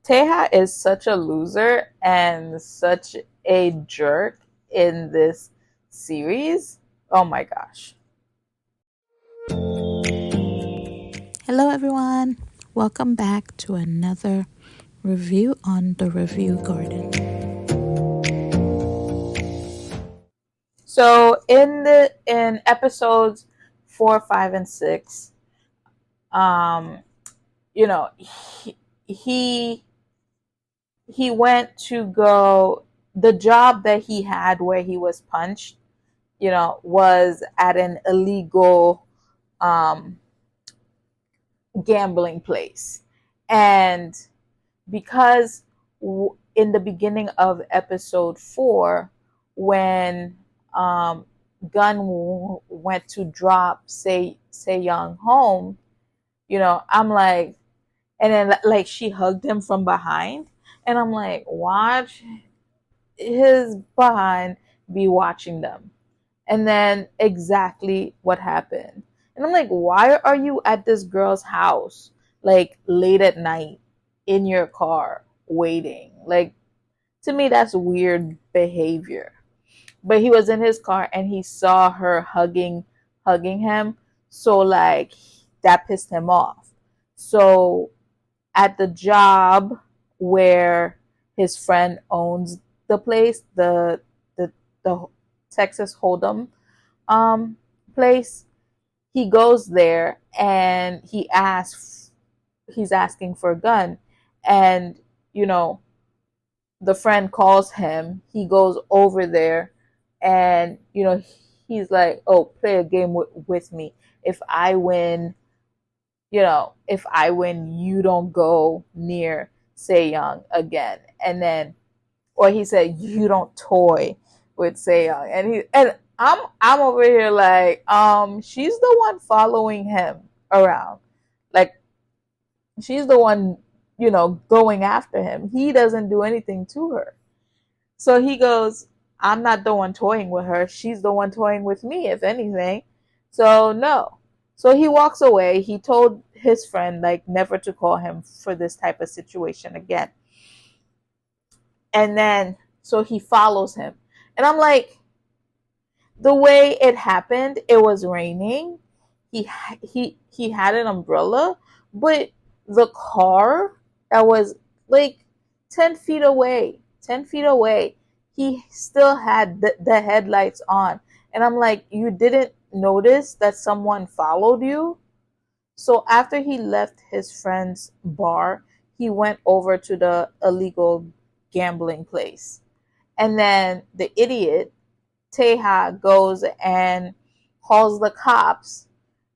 Teja is such a loser and such a jerk in this series. Oh my gosh. Hello, everyone. Welcome back to another review on the Review Garden. So in episodes 4, 5, and 6, um, you know, he he went to go the job that he had where he was punched, was at an illegal um gambling place. And because in the beginning of episode 4, when um, Gun went to drop say Young home, I'm like, and then like she hugged him from behind, and I'm like, watch his behind be watching them. And then exactly what happened. And I'm like, why are you at this girl's house like late at night in your car waiting? Like, to me, that's weird behavior. But he was in his car and he saw her hugging him. So like that pissed him off. So at the job where his friend owns the place, the Texas Hold'em um place, he goes there and he's asking for a gun. And you know the friend calls him. He goes over there, and he's like, oh, play a game with me. If I win, you don't go near Say Young again. And then, or he said, you don't toy with Say Young. And I'm over here like, she's the one following him around. Like, she's the one, going after him. He doesn't do anything to her. So he goes, I'm not the one toying with her. She's the one toying with me, if anything. So no. So he walks away. He told his friend like never to call him for this type of situation again. And then so he follows him. And I'm like, the way it happened, it was raining. He had an umbrella, but the car that was like 10 feet away, 10 feet away, he still had the headlights on. And I'm like, you didn't notice that someone followed you? So after he left his friend's bar, he went over to the illegal gambling place. And then the idiot Teja goes and calls the cops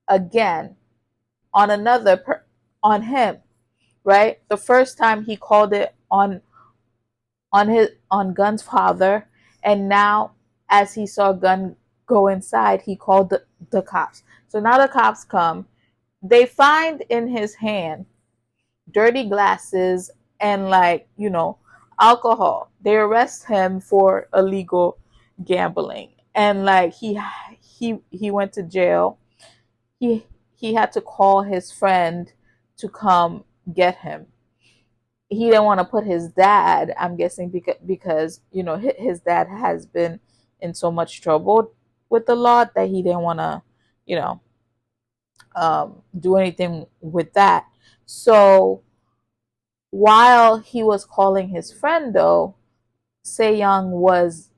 again on on him, right? The first time he called it on Gun's father, and now as he saw Gun go inside, he called the cops. So now the cops come. They find in his hand dirty glasses and alcohol. They arrest him for illegal gambling, and like he went to jail. He had to call his friend to come get him. He didn't want to put his dad, I'm guessing, because his dad has been in so much trouble with the law that he didn't want to you know do anything with that. So while he was calling his friend, though, Se Young was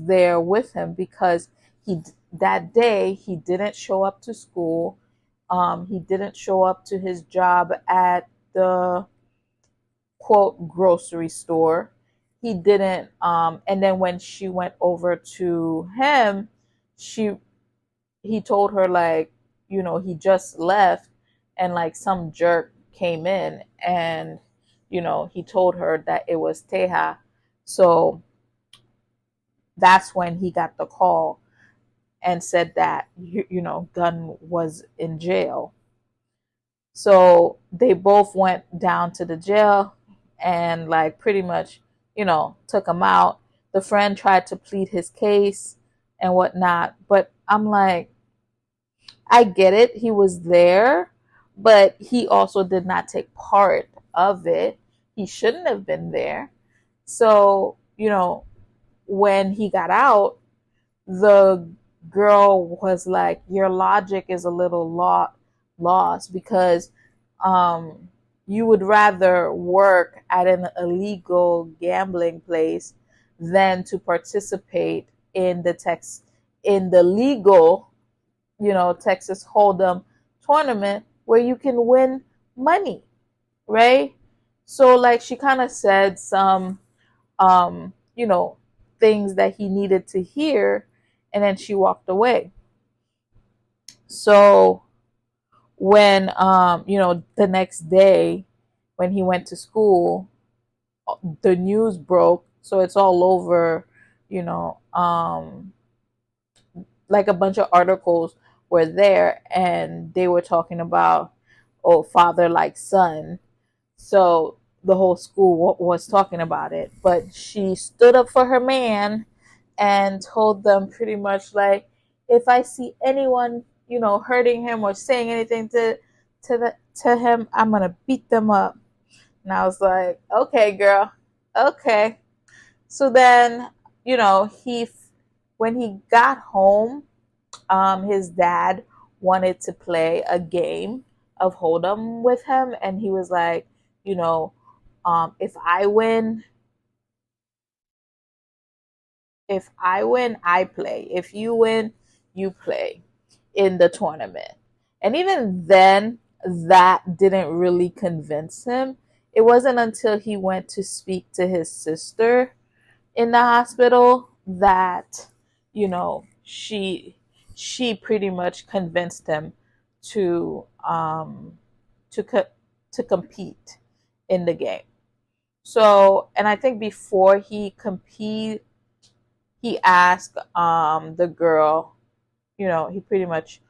there with him because he that day he didn't show up to school. He didn't show up to his job at the quote grocery store. He didn't. And then when she went over to him, she he told her like, he just left, and like some jerk came in, and he told her that it was Teja. So that's when he got the call and said that Gun was in jail. So they both went down to the jail and like pretty much took him out. The friend tried to plead his case and whatnot, but I'm like, I get it, he was there, but he also did not take part of it. he shouldn't have been there. So, when he got out, the girl was like, your logic is a little lost because um, you would rather work at an illegal gambling place than to participate in the legal, Texas Hold'em tournament where you can win money, right? So like she kind of said some um, you know, things that he needed to hear, and then she walked away. So when the next day when he went to school, the news broke, so it's all over, you know, like a bunch of articles were there and they were talking about, oh, father like son. So the whole school was talking about it, but she stood up for her man and told them pretty much like, if I see anyone, hurting him or saying anything to him, I'm gonna beat them up. And I was like, okay, girl, okay. So then, he when he got home, his dad wanted to play a game of Hold'em with him, and he was like, you know, if I win, I play. If you win, you play in the tournament. And even then, that didn't really convince him. It wasn't until he went to speak to his sister in the hospital that, she pretty much convinced him to to co- to compete in the game. So, and I think before he compete, he asked the girl, he pretty much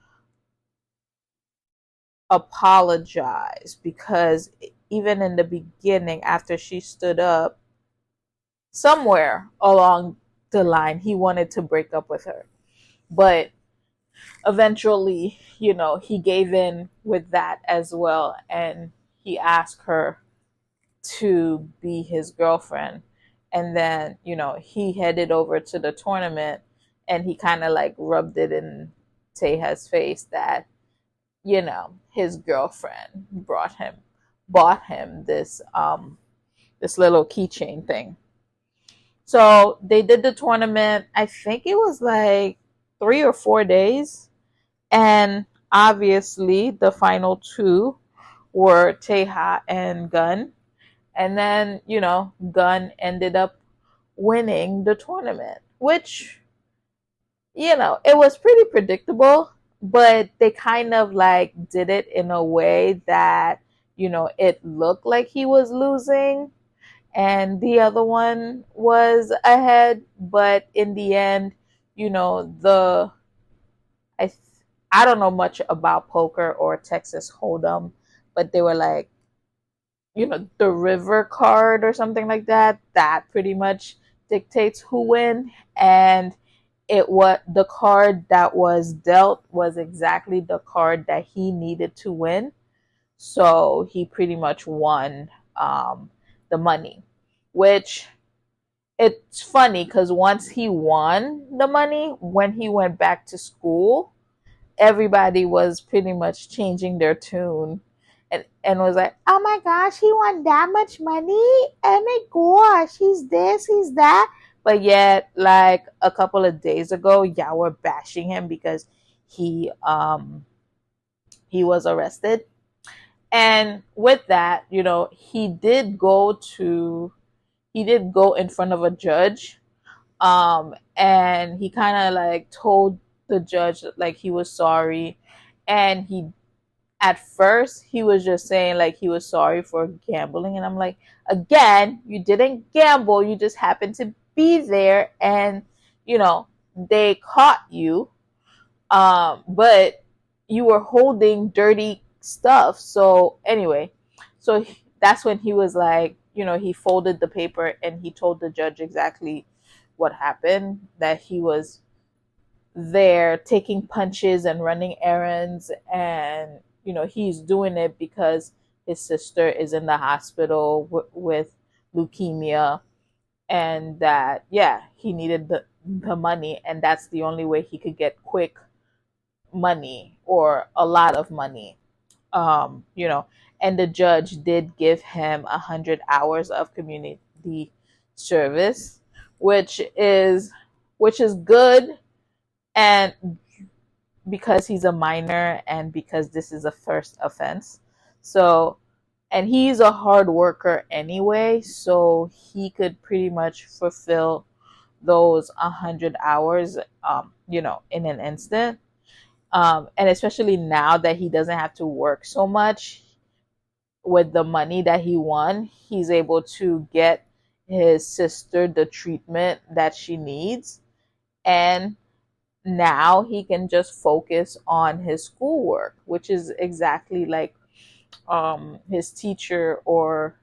apologized because even in the beginning, after she stood up, somewhere along the line, he wanted to break up with her. But eventually, he gave in with that as well. And he asked her to be his girlfriend. And then, he headed over to the tournament and he kind of like rubbed it in Teja's face that, his girlfriend bought him this little keychain thing. So they did the tournament. I think it was like 3 or 4 days. And obviously the final two were Teja and Gun. And then, Gun ended up winning the tournament, which, it was pretty predictable, but they kind of like did it in a way that, it looked like he was losing and the other one was ahead. But in the end, the I I don't know much about poker or Texas Hold'em, but they were like, the river card or something like that. That pretty much dictates who win. And the card that was dealt was exactly the card that he needed to win. So he pretty much won the money, which it's funny because once he won the money, when he went back to school, everybody was pretty much changing their tune and was like, oh my gosh, he won that much money. Oh my gosh, he's this, he's that. But yet, like a couple of days ago, y'all were bashing him because he was arrested. And with that, he did go in front of a judge, and he kind of like told the judge like he was sorry. And he at first he was just saying like he was sorry for gambling, and I'm like, again, you didn't gamble, you just happened to be there, and they caught you, but you were holding dirty stuff. So anyway, so that's when he was like, he folded the paper and he told the judge exactly what happened, that he was there taking punches and running errands, and he's doing it because his sister is in the hospital with leukemia, and that, yeah, he needed the money, and that's the only way he could get quick money or a lot of money. You know, and the judge did give him 100 hours of community service, which is good, and because he's a minor and because this is a first offense. So, and he's a hard worker anyway, so he could pretty much fulfill those 100 hours, in an instant. And especially now that he doesn't have to work so much with the money that he won, he's able to get his sister the treatment that she needs. And now he can just focus on his schoolwork, which is exactly like his teacher, or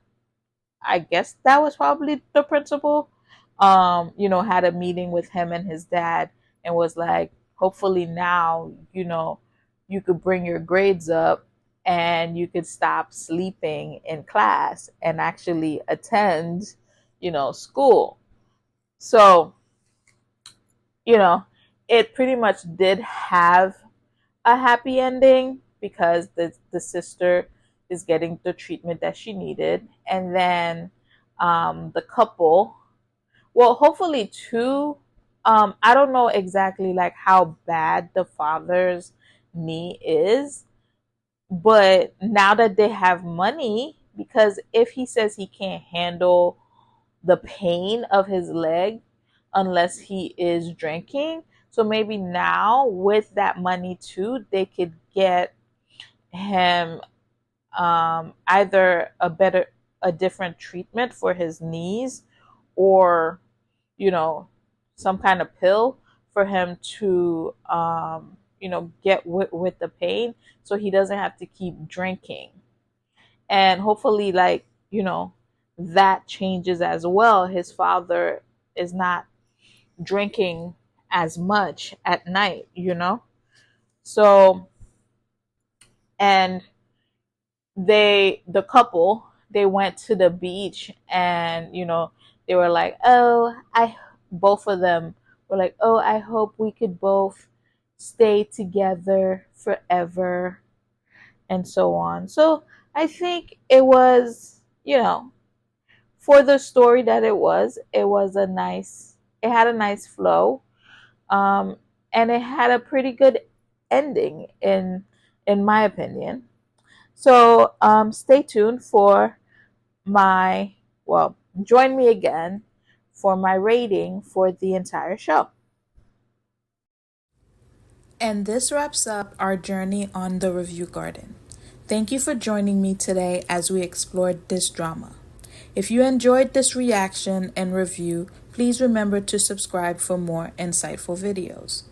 I guess that was probably the principal, had a meeting with him and his dad and was like, hopefully now, you could bring your grades up and you could stop sleeping in class and actually attend, school. So, you know, it pretty much did have a happy ending because the sister is getting the treatment that she needed, and then the couple, well, hopefully two. I don't know exactly like how bad the father's knee is, but now that they have money, because if he says he can't handle the pain of his leg unless he is drinking, so maybe now with that money too, they could get him either a different treatment for his knees, or you know some kind of pill for him to get with the pain, so he doesn't have to keep drinking. And hopefully, like, that changes as well. His father is not drinking as much at night. So, and the couple, they went to the beach, and they were like, oh, I both of them were like, oh, I hope we could both stay together forever, and so on. So I think it was, for the story that it had a nice flow, um and it had a pretty good ending, in my opinion. So stay tuned for my, well, join me again for my rating for the entire show. And this wraps up our journey on The Review Garden. Thank you for joining me today as we explored this drama. If you enjoyed this reaction and review, please remember to subscribe for more insightful videos.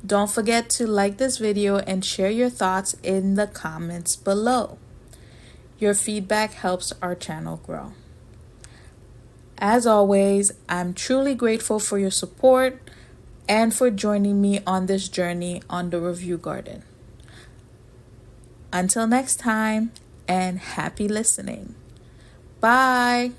Don't forget to like this video and share your thoughts in the comments below. Your feedback helps our channel grow. As always, I'm truly grateful for your support and for joining me on this journey on The Review Garden. Until next time, and happy listening. Bye.